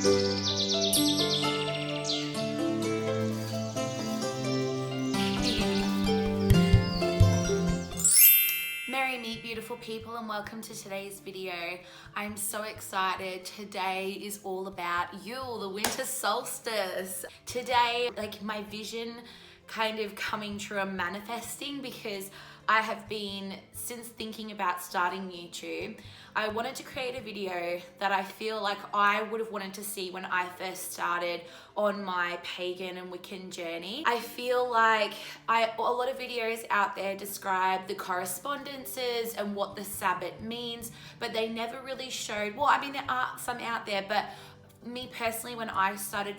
Merry meet beautiful people and welcome to today's video. I'm so excited. Today is all about Yule, the winter solstice. Today, like my vision kind of coming true and manifesting, because I have been, since thinking about starting YouTube, I wanted to create a video that I feel like I would have wanted to see when I first started on my pagan and Wiccan journey. I feel like a lot of videos out there describe the correspondences and what the Sabbath means, but they never really showed, well, I mean, there are some out there, but me personally, when I started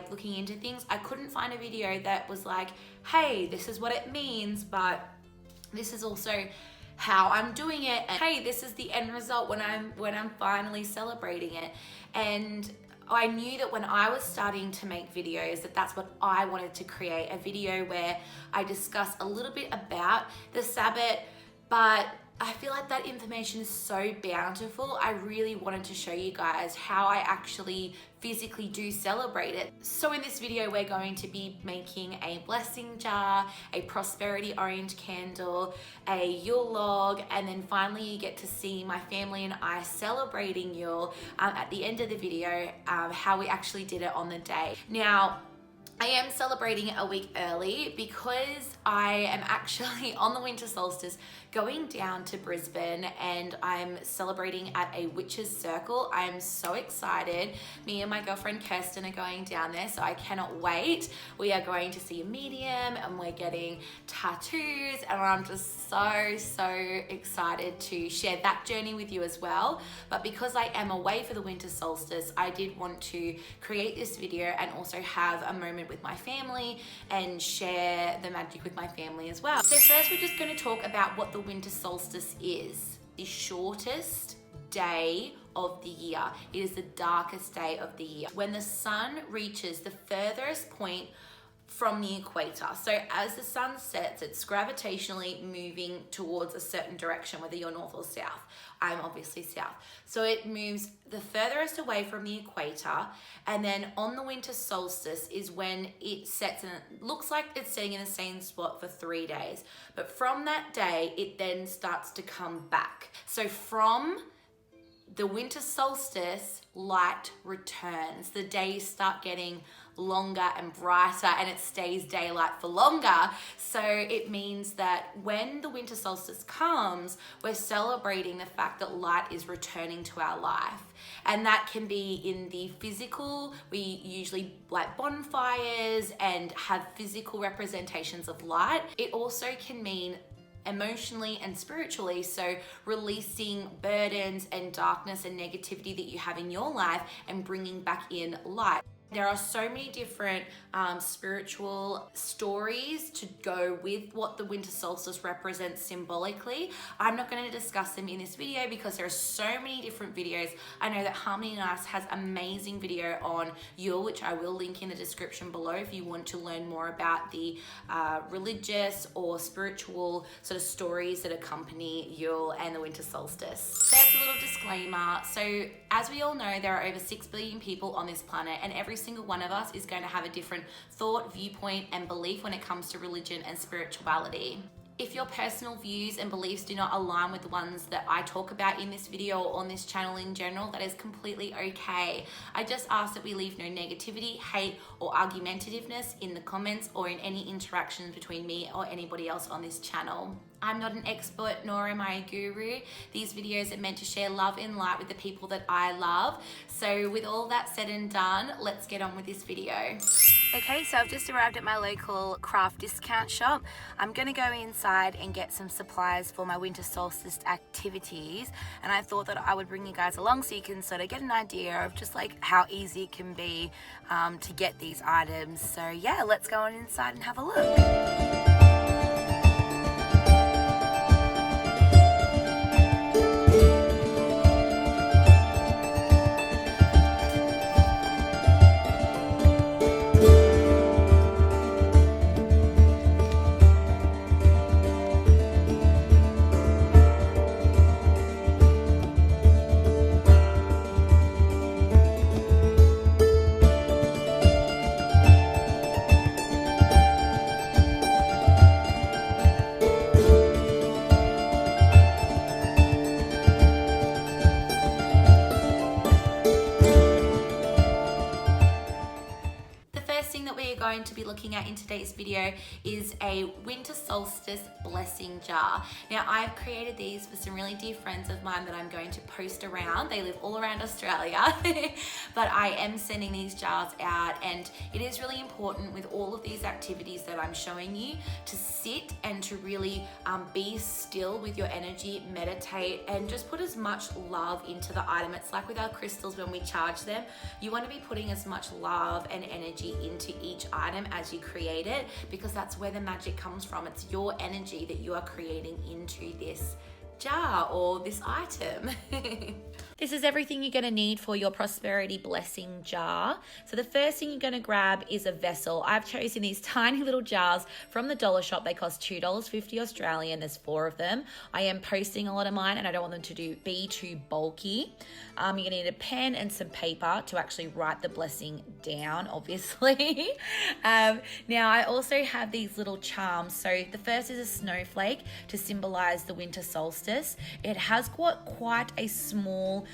looking into things, I couldn't find a video that was like, hey, this is what it means, but this is also how I'm doing it, and hey, this is the end result when I'm finally celebrating it. And I knew that when I was starting to make videos that's what I wanted to create, a video where I discuss a little bit about the Sabbath, but I feel like that information is so bountiful. I really wanted to show you guys how I actually physically do celebrate it. So in this video, we're going to be making a blessing jar, a prosperity orange candle, a Yule log, and then finally you get to see my family and I celebrating Yule at the end of the video, how we actually did it on the day. Now, I am celebrating it a week early because I am actually on the winter solstice going down to Brisbane, and I'm celebrating at a witch's circle. I'm so excited. Me and my girlfriend Kirsten are going down there, so I cannot wait. We are going to see a medium and we're getting tattoos, and I'm just so excited to share that journey with you as well. But because I am away for the winter solstice, I did want to create this video and also have a moment with my family and share the magic with my family as well. So first, we're just going to talk about what the winter solstice is. The shortest day of the year. It is the darkest day of the year, when the sun reaches the furthest point from the equator. So as the sun sets, it's gravitationally moving towards a certain direction, whether you're north or south. I'm obviously south. So it moves the furthest away from the equator, and then on the winter solstice is when it sets, and it looks like it's setting in the same spot for 3 days. But from that day, it then starts to come back. So from the winter solstice, light returns. The days start getting longer and brighter, and it stays daylight for longer. So it means that when the winter solstice comes, we're celebrating the fact that light is returning to our life. And that can be in the physical. We usually light bonfires and have physical representations of light. It also can mean emotionally and spiritually, so releasing burdens and darkness and negativity that you have in your life and bringing back in light. There are so many different spiritual stories to go with what the winter solstice represents symbolically. I'm not going to discuss them in this video because there are so many different videos. I know that Harmony Nice has amazing video on Yule, which I will link in the description below if you want to learn more about the religious or spiritual sort of stories that accompany Yule and the winter solstice. There's a little disclaimer. So as we all know, there are over 6 billion people on this planet, and every single one of us is going to have a different thought, viewpoint, and belief when it comes to religion and spirituality. If your personal views and beliefs do not align with the ones that I talk about in this video or on this channel in general, that is completely okay. I just ask that we leave no negativity, hate, or argumentativeness in the comments or in any interactions between me or anybody else on this channel. I'm not an expert, nor am I a guru. These videos are meant to share love and light with the people that I love. So with all that said and done, let's get on with this video. Okay, so I've just arrived at my local craft discount shop. I'm gonna go inside and get some supplies for my winter solstice activities, and I thought that I would bring you guys along so you can sort of get an idea of just like how easy it can be to get these items. So yeah, let's go on inside and have a look. going to be looking at in today's video is a winter solstice blessing jar. Now, I've created these for some really dear friends of mine that I'm going to post around. They live all around Australia, but I am sending these jars out, and it is really important with all of these activities that I'm showing you to sit and to really be still with your energy, meditate, and just put as much love into the item. It's like with our crystals when we charge them, you want to be putting as much love and energy into each item as you create it, because that's where the magic comes from. It's your energy that you are creating into this jar or this item. This is everything you're going to need for your prosperity blessing jar. So the first thing you're going to grab is a vessel. I've chosen these tiny little jars from the dollar shop. They cost $2.50 Australian. There's 4 of them. I am posting a lot of mine and I don't want them to be too bulky. You're going to need a pen and some paper to actually write the blessing down, obviously. Now I also have these little charms. So the first is a snowflake to symbolize the winter solstice. It has got quite a small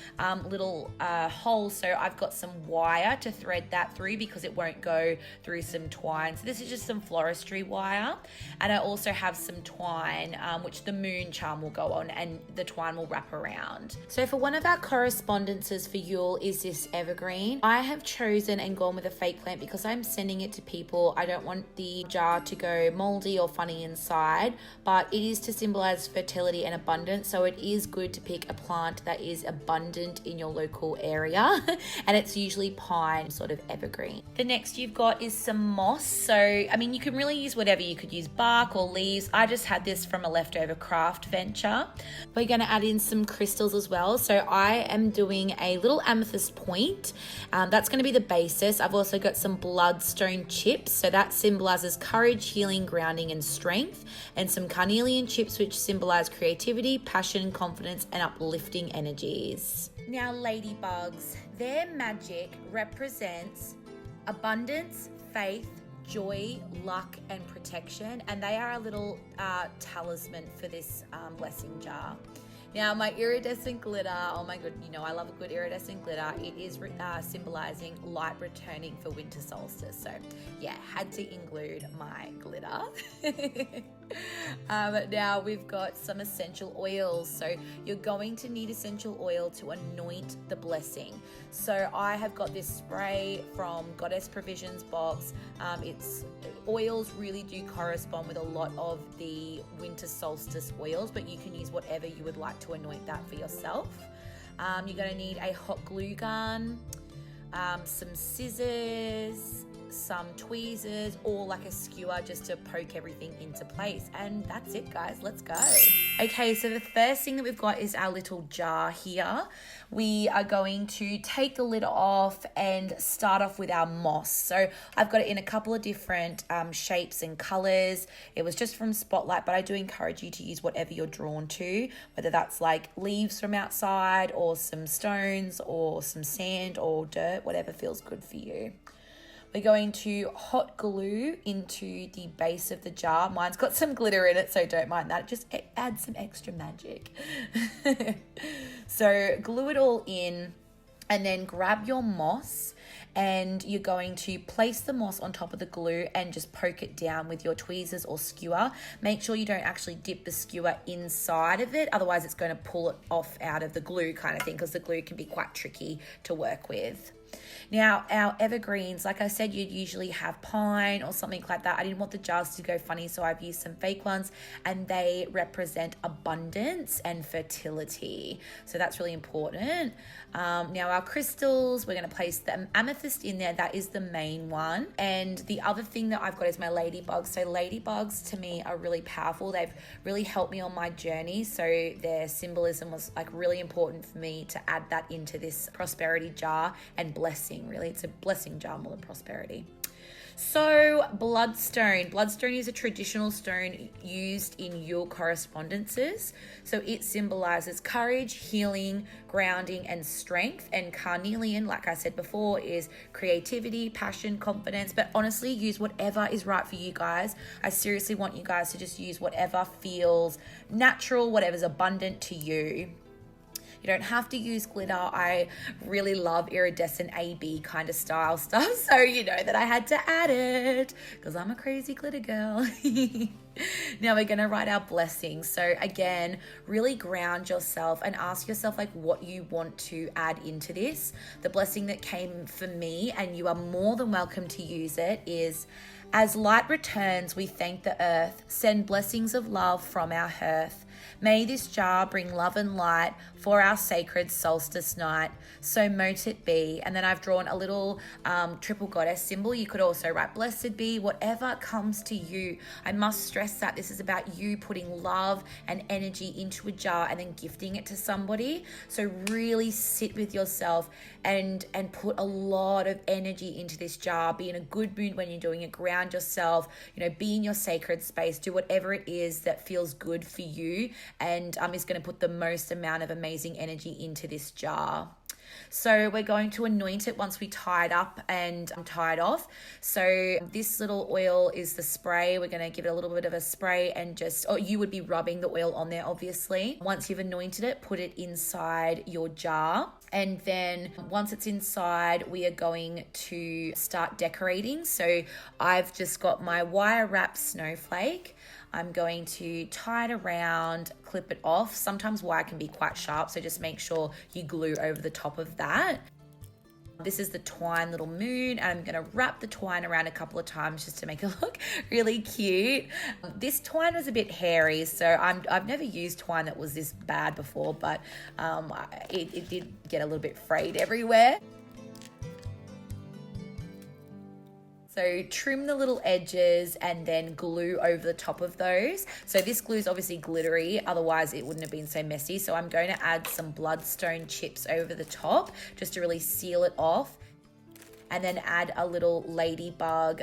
little hole, so I've got some wire to thread that through because it won't go through some twine. So this is just some floristry wire, and I also have some twine which the moon charm will go on, and the twine will wrap around. So for one of our correspondences for Yule is this evergreen. I have chosen and gone with a fake plant because I'm sending it to people. I don't want the jar to go moldy or funny inside, but it is to symbolize fertility and abundance, so it is good to pick a plant that is abundant in your local area, and it's usually pine, sort of evergreen. The next you've got is some moss. So I mean, you can really use whatever. You could use bark or leaves. I just had this from a leftover craft venture. We're going to add in some crystals as well. So I am doing a little amethyst point. That's going to be the basis. I've also got some bloodstone chips, so that symbolizes courage, healing, grounding, and strength, and some carnelian chips which symbolize creativity, passion, confidence, and uplifting energies. Now, ladybugs, their magic represents abundance, faith, joy, luck, and protection, and they are a little talisman for this blessing jar. Now, my iridescent glitter, oh my god, you know I love a good iridescent glitter. It is symbolizing light returning for winter solstice. So yeah, had to include my glitter. Now we've got some essential oils. So you're going to need essential oil to anoint the blessing. So I have got this spray from Goddess Provisions box. Oils really do correspond with a lot of the winter solstice oils, but you can use whatever you would like to anoint that for yourself. You're going to need a hot glue gun, some scissors, some tweezers, or like a skewer just to poke everything into place. And that's it, guys. Let's go. Okay, so the first thing that we've got is our little jar here. We are going to take the lid off and start off with our moss. So I've got it in a couple of different shapes and colors. It was just from Spotlight, but I do encourage you to use whatever you're drawn to, whether that's like leaves from outside or some stones or some sand or dirt, whatever feels good for you. We're going to hot glue into the base of the jar. Mine's got some glitter in it, so don't mind that. Just add some extra magic. So glue it all in, and then grab your moss, and you're going to place the moss on top of the glue and just poke it down with your tweezers or skewer. Make sure you don't actually dip the skewer inside of it, otherwise it's going to pull it off out of the glue kind of thing, because the glue can be quite tricky to work with. Now, our evergreens, like I said, you'd usually have pine or something like that. I didn't want the jars to go funny, so I've used some fake ones, and they represent abundance and fertility. So that's really important. Now, our crystals, we're going to place the amethyst in there. That is the main one. And the other thing that I've got is my ladybugs. So ladybugs to me are really powerful. They've really helped me on my journey. So their symbolism was like really important for me to add that into this prosperity jar and blessing. Really, it's a blessing jar more than prosperity. So bloodstone. Bloodstone is a traditional stone used in Yule correspondences. So it symbolizes courage, healing, grounding, and strength. And carnelian, like I said before, is creativity, passion, confidence. But honestly, use whatever is right for you guys. I seriously want you guys to just use whatever feels natural, whatever's abundant to you. You don't have to use glitter. I really love iridescent AB kind of style stuff, so you know that I had to add it because I'm a crazy glitter girl. Now we're going to write our blessings. So again, really ground yourself and ask yourself like what you want to add into this. The blessing that came for me, and you are more than welcome to use it, is: as light returns, we thank the earth, send blessings of love from our hearth. May this jar bring love and light for our sacred solstice night. So mote it be. And then I've drawn a little triple goddess symbol. You could also write blessed be, whatever comes to you. I must stress that this is about you putting love and energy into a jar and then gifting it to somebody. So really sit with yourself and put a lot of energy into this jar. Be in a good mood when you're doing it. Ground yourself, be in your sacred space. Do whatever it is that feels good for you and is going to put the most amount of amazing energy into this jar. So we're going to anoint it once we tie it up and tie it off. So this little oil is the spray. We're going to give it a little bit of a spray and you would be rubbing the oil on there, obviously. Once you've anointed it, put it inside your jar. And then once it's inside, we are going to start decorating. So I've just got my wire wrap snowflake. I'm going to tie it around, clip it off. Sometimes wire can be quite sharp, so just make sure you glue over the top of that. This is the twine little moon, and I'm going to wrap the twine around a couple of times just to make it look really cute. This twine was a bit hairy, so I've never used twine that was this bad before, but it did get a little bit frayed everywhere. So trim the little edges and then glue over the top of those. So this glue is obviously glittery, otherwise it wouldn't have been so messy. So I'm going to add some bloodstone chips over the top just to really seal it off. And then add a little ladybug,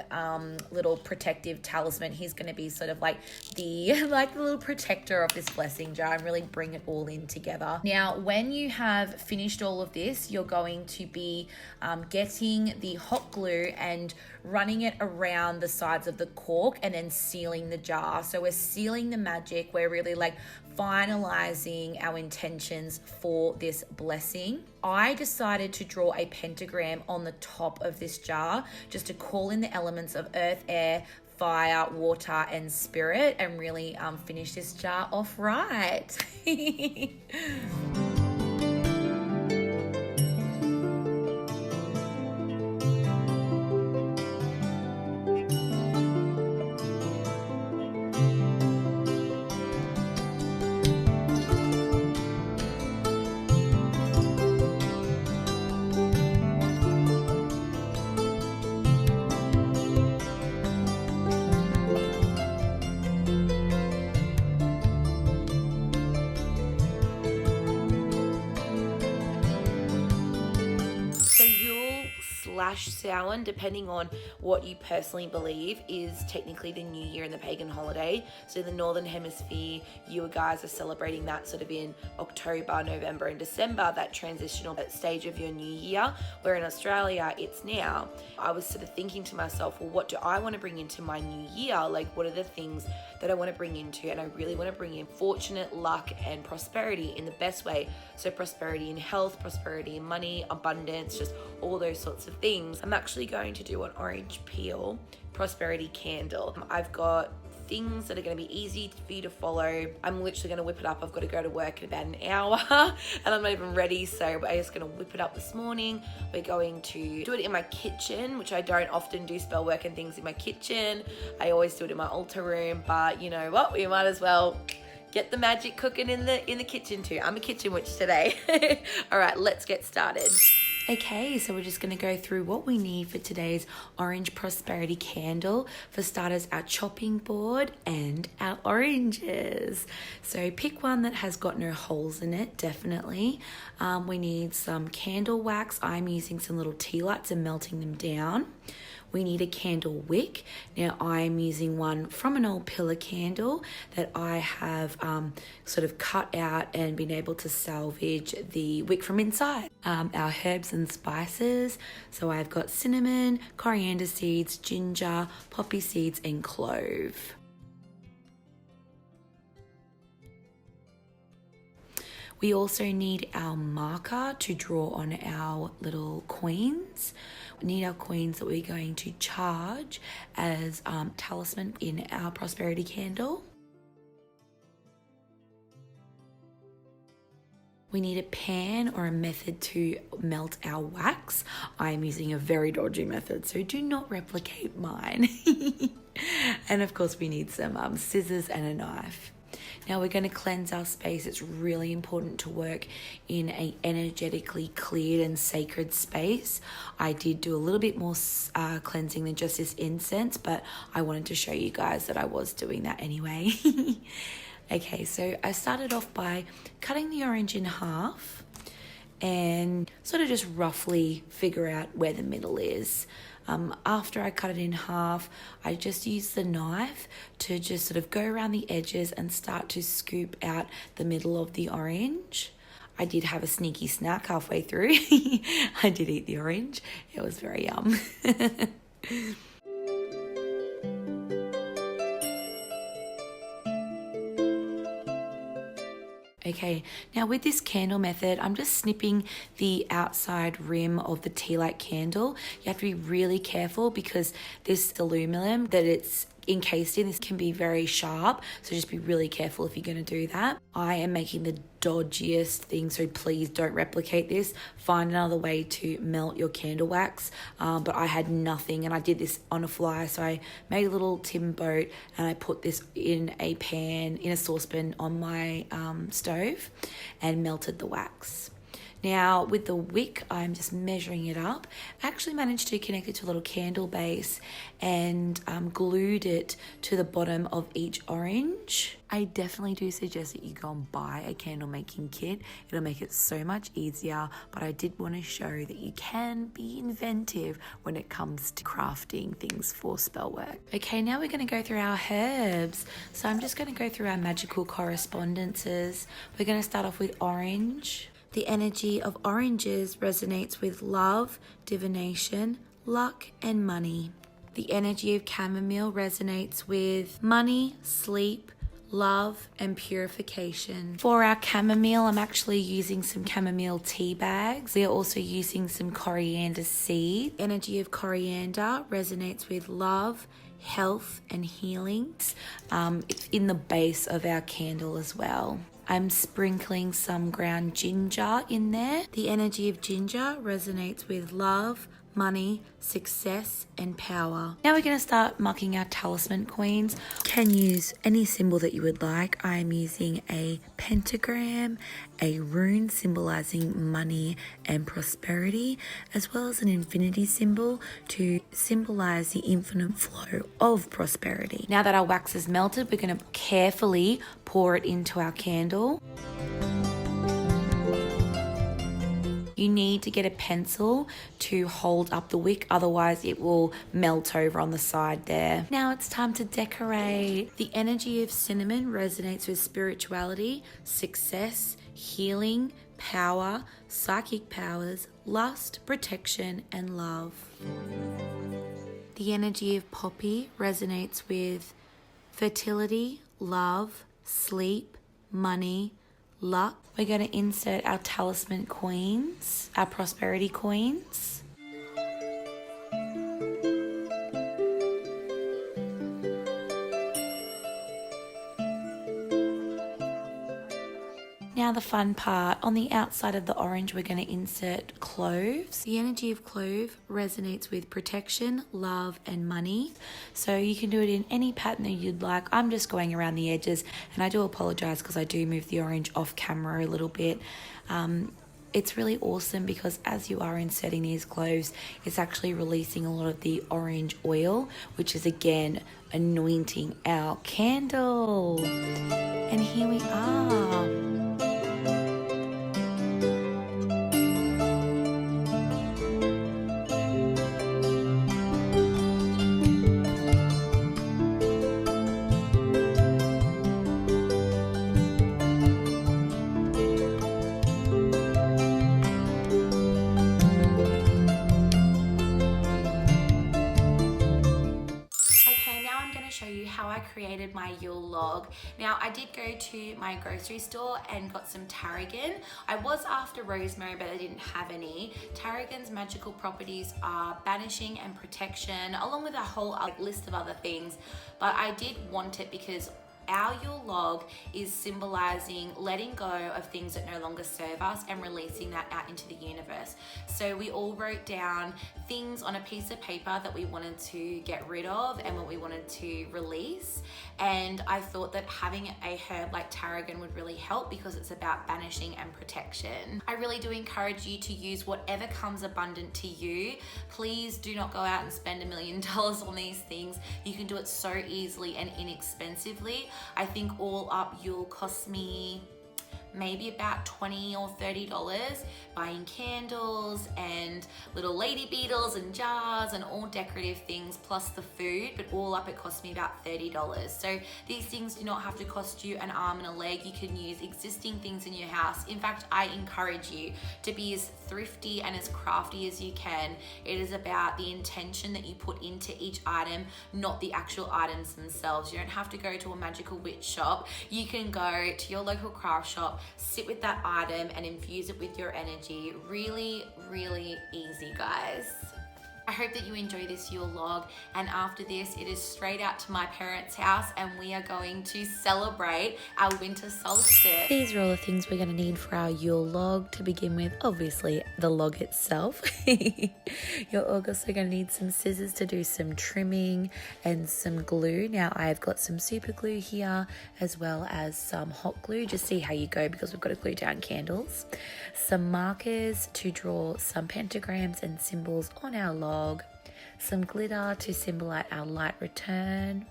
little protective talisman. He's going to be sort of like the little protector of this blessing jar and really bring it all in together. Now, when you have finished all of this, you're going to be getting the hot glue and running it around the sides of the cork and then sealing the jar. So we're sealing the magic. We're really finalizing our intentions for this blessing. I decided to draw a pentagram on the top of this jar just to call in the elements of earth, air, fire, water, and spirit and really finish this jar off right. Samhain, depending on what you personally believe, is technically the new year in the pagan holiday. So the northern hemisphere, you guys are celebrating that sort of in October, November and December, that transitional stage of your new year, where in Australia it's now. I was sort of thinking to myself, well, what do I want to bring into my new year? What are the things that I want to bring into? And I really want to bring in fortunate, luck and prosperity in the best way. So prosperity in health, prosperity in money, abundance, just all those sorts of things. I'm actually going to do an orange peel prosperity candle. I've got things that are going to be easy for you to follow. I'm literally going to whip it up. I've got to go to work in about an hour and I'm not even ready, so I'm just going to whip it up this morning. We're going to do it in my kitchen, which I don't often do spell work and things in my kitchen. I always do it in my altar room, but you know what, we might as well get the magic cooking in the kitchen too. I'm a kitchen witch today. All right, let's get started. Okay, so we're just going to go through what we need for today's orange prosperity candle. For starters, our chopping board and our oranges. So pick one that has got no holes in it, definitely. We need some candle wax. I'm using some little tea lights and melting them down. We need a candle wick. Now I'm using one from an old pillar candle that I have sort of cut out and been able to salvage the wick from inside. Our herbs and spices. So I've got cinnamon, coriander seeds, ginger, poppy seeds and clove. We also need our marker to draw on our little coins. We need our coins that we're going to charge as talisman in our prosperity candle. We need a pan or a method to melt our wax. I'm using a very dodgy method, so do not replicate mine. And of course we need some scissors and a knife. Now we're going to cleanse our space. It's really important to work in a energetically cleared and sacred space. I did do a little bit more cleansing than just this incense, but I wanted to show you guys that I was doing that anyway. Okay, so I started off by cutting the orange in half and sort of just roughly figure out where the middle is. After I cut it in half, I just used the knife to just sort of go around the edges and start to scoop out the middle of the orange. I did have a sneaky snack halfway through. I did eat the orange. It was very yum. Okay, now with this candle method, I'm just snipping the outside rim of the tea light candle. You have to be really careful because this aluminum that it's encased in, this can be very sharp, so just be really careful if you're going to do that. I am making the dodgiest thing, so please don't replicate this. Find another way to melt your candle wax, but I had nothing and I did this on a fly, so I made a little tin boat and I put this in a pan, in a saucepan on my stove and melted the wax. Now with the wick, I'm just measuring it up. I actually managed to connect it to a little candle base and glued it to the bottom of each orange. I definitely do suggest that you go and buy a candle making kit. It'll make it so much easier, but I did want to show that you can be inventive when it comes to crafting things for spell work. Okay, now we're going to go through our herbs. So I'm just going to go through our magical correspondences. We're going to start off with orange. The energy of oranges resonates with love, divination, luck, and money. The energy of chamomile resonates with money, sleep, love, and purification. For our chamomile, I'm actually using some chamomile tea bags. We are also using some coriander seed. The energy of coriander resonates with love, health, and healing. It's in the base of our candle as well. I'm sprinkling some ground ginger in there. The energy of ginger resonates with love, money, success, and power. Now we're going to start mucking our talisman coins. You can use any symbol that you would like. I'm using a pentagram, a rune symbolizing money and prosperity, as well as an infinity symbol to symbolize the infinite flow of prosperity. Now that our wax is melted, we're going to carefully pour it into our candle. You need to get a pencil to hold up the wick, otherwise it will melt over on the side there. Now it's time to decorate. The energy of cinnamon resonates with spirituality, success, healing, power, psychic powers, lust, protection, and love. The energy of poppy resonates with fertility, love, sleep, money, luck. We're going to insert our talisman coins, our prosperity coins. Now the fun part, on the outside of the orange we're going to insert cloves. The energy of clove resonates with protection, love, and money. So you can do it in any pattern that you'd like. I'm just going around the edges, and I do apologize because I do move the orange off camera a little bit. It's really awesome because as you are inserting these cloves, it's actually releasing a lot of the orange oil, which is again anointing our candle. And here we are. Show you how how I created my Yule log. Now, I did go to my grocery store and got some tarragon. I was after rosemary, but I didn't have any. Tarragon's magical properties are banishing and protection, along with a whole list of other things, but I did want it because our Yule log is symbolizing letting go of things that no longer serve us and releasing that out into the universe. So we all wrote down things on a piece of paper that we wanted to get rid of and what we wanted to release. And I thought that having a herb like tarragon would really help because it's about banishing and protection. I really do encourage you to use whatever comes abundant to you. Please do not go out and spend $1 million on these things. You can do it so easily and inexpensively. I think all up Yule cost me maybe about $20 or $30, buying candles and little lady beetles and jars and all decorative things plus the food, but all up it cost me about $30. So these things do not have to cost you an arm and a leg. You can use existing things in your house. In fact, I encourage you to be as thrifty and as crafty as you can. It is about the intention that you put into each item, not the actual items themselves. You don't have to go to a magical witch shop. You can go to your local craft shop, sit with that item and infuse it with your energy. Really, really easy, guys. I hope that you enjoy this Yule log, and after this it is straight out to my parents' house and we are going to celebrate our winter solstice. These are all the things we're going to need for our Yule log. To begin with, obviously the log itself. You're also going to need some scissors to do some trimming and some glue. Now I've got some super glue here as well as some hot glue. Just see how you go because we've got to glue down candles. Some markers to draw some pentagrams and symbols on our log. Some glitter to symbolize our light return.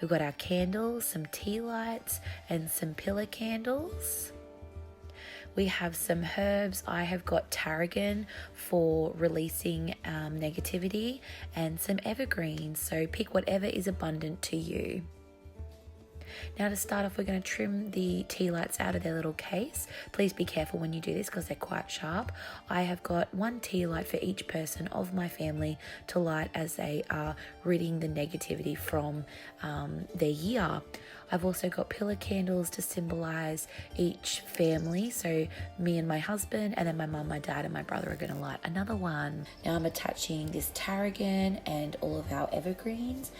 We've got our candles, some tea lights and some pillar candles. We have some herbs. I have got tarragon for releasing negativity and some evergreens. So pick whatever is abundant to you. Now to start off, we're going to trim the tea lights out of their little case. Please be careful when you do this because they're quite sharp. I have got one tea light for each person of my family to light as they are ridding the negativity from their year. I've also got pillar candles to symbolize each family. So me and my husband, and then my mum, my dad and my brother are going to light another one. Now I'm attaching this tarragon and all of our evergreens.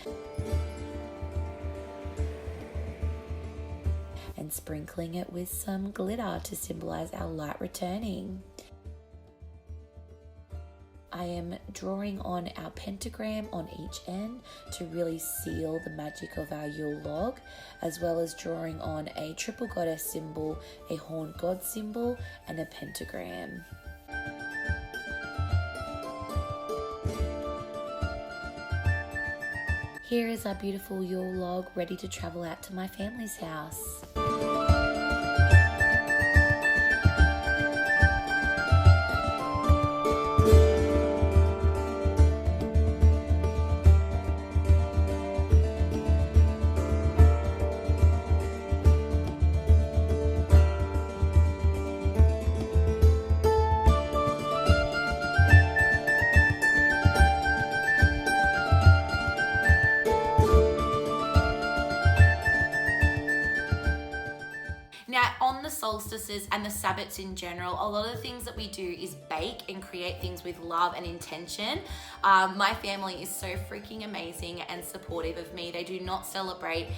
And sprinkling it with some glitter to symbolize our light returning. I am drawing on our pentagram on each end to really seal the magic of our Yule log, as well as drawing on a triple goddess symbol, a horned god symbol, and a pentagram. Here is our beautiful Yule log ready to travel out to my family's house. Now, on the solstices and the Sabbats in general, a lot of the things that we do is bake and create things with love and intention. My family is so freaking amazing and supportive of me. They do not celebrate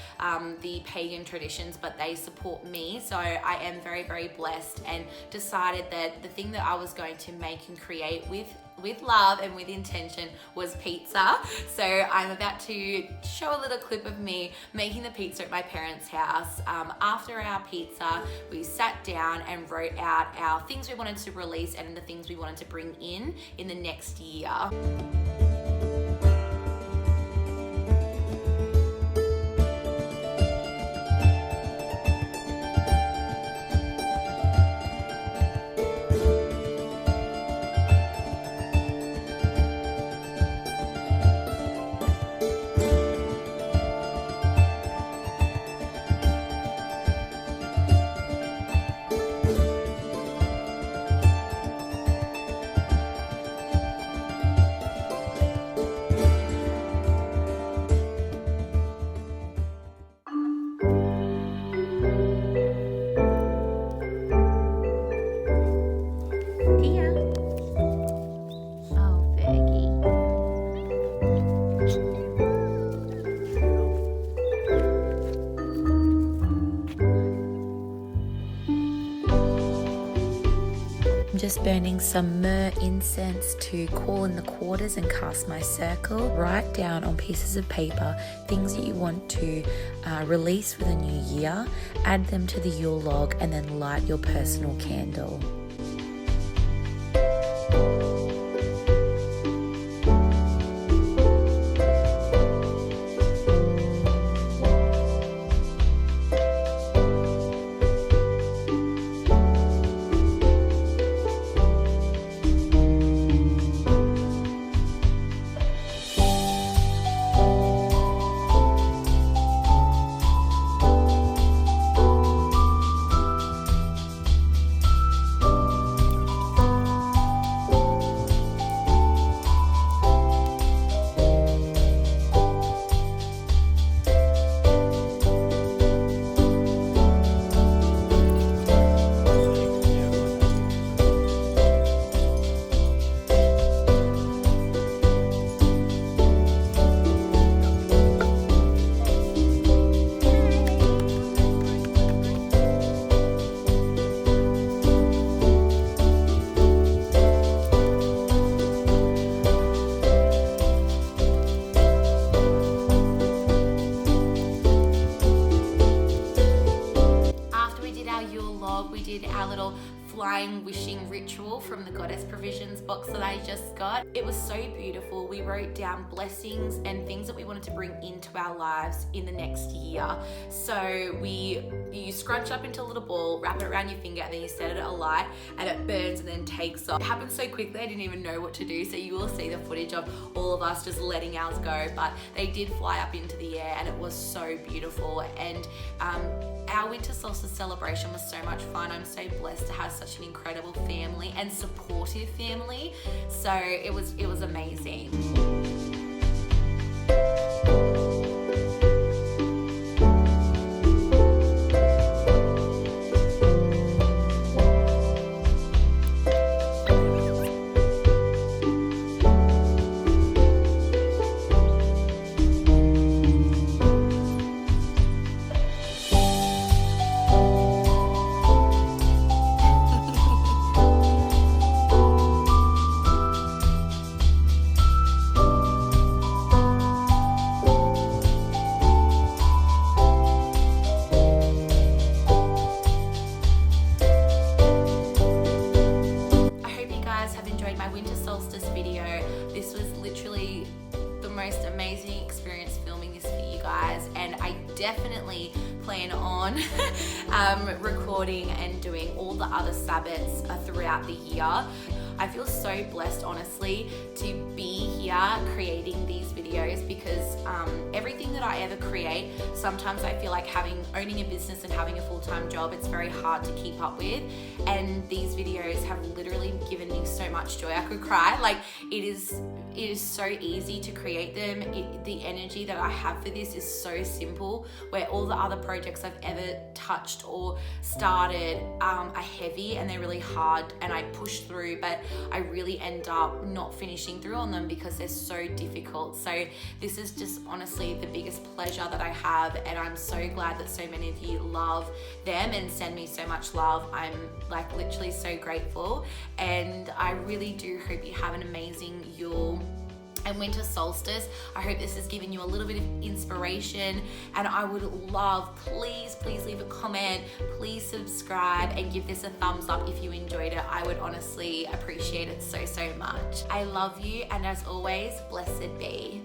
the pagan traditions, but they support me. So I am very, very blessed, and decided that the thing that I was going to make and create with love and with intention was pizza. So I'm about to show a little clip of me making the pizza at my parents' house. After our pizza, we sat down and wrote out our things we wanted to release and the things we wanted to bring in the next year. just burning some myrrh incense to call in the quarters and cast my circle. Write down on pieces of paper things that you want to release for the new year, add them to the Yule log, and then light your personal candle. Our little flying wishing ritual from the Goddess Provisions box that I just got. It was so beautiful. We wrote down blessings and things that we wanted to bring into our lives in the next year. So you scrunch up into a little ball, wrap it around your finger, and then you set it at a light and it burns and then takes off. It happened so quickly I didn't even know what to do, so you will see the footage of all of us just letting ours go, but they did fly up into the air and it was so beautiful. And our Winter Solstice celebration was so much fun. I'm so blessed to have such an incredible family and supportive family. So it was amazing. Winter Solstice video. This was literally the most amazing experience filming this for you guys, and I definitely plan on recording and doing all the other Sabbats throughout the year. I feel so blessed, honestly, to be here creating these videos, because everything that I ever create, sometimes I feel like owning a business and having a full-time job, it's very hard to keep up with, and these videos have literally given me so much joy. I could cry. Like, it is so easy to create them. The energy that I have for this is so simple, where all the other projects I've ever touched or started are heavy and they're really hard, and I push through, but I really end up not finishing through on them because they're so difficult. So this is just honestly the biggest pleasure that I have, and I'm so glad that so many of you love them and send me so much love. I'm like literally so grateful, and I really do hope you have an amazing Yule and Winter Solstice. I hope this has given you a little bit of inspiration, and I would love, please leave a comment, please subscribe and give this a thumbs up if you enjoyed it. I would honestly appreciate it so much. I love you, and as always, blessed be.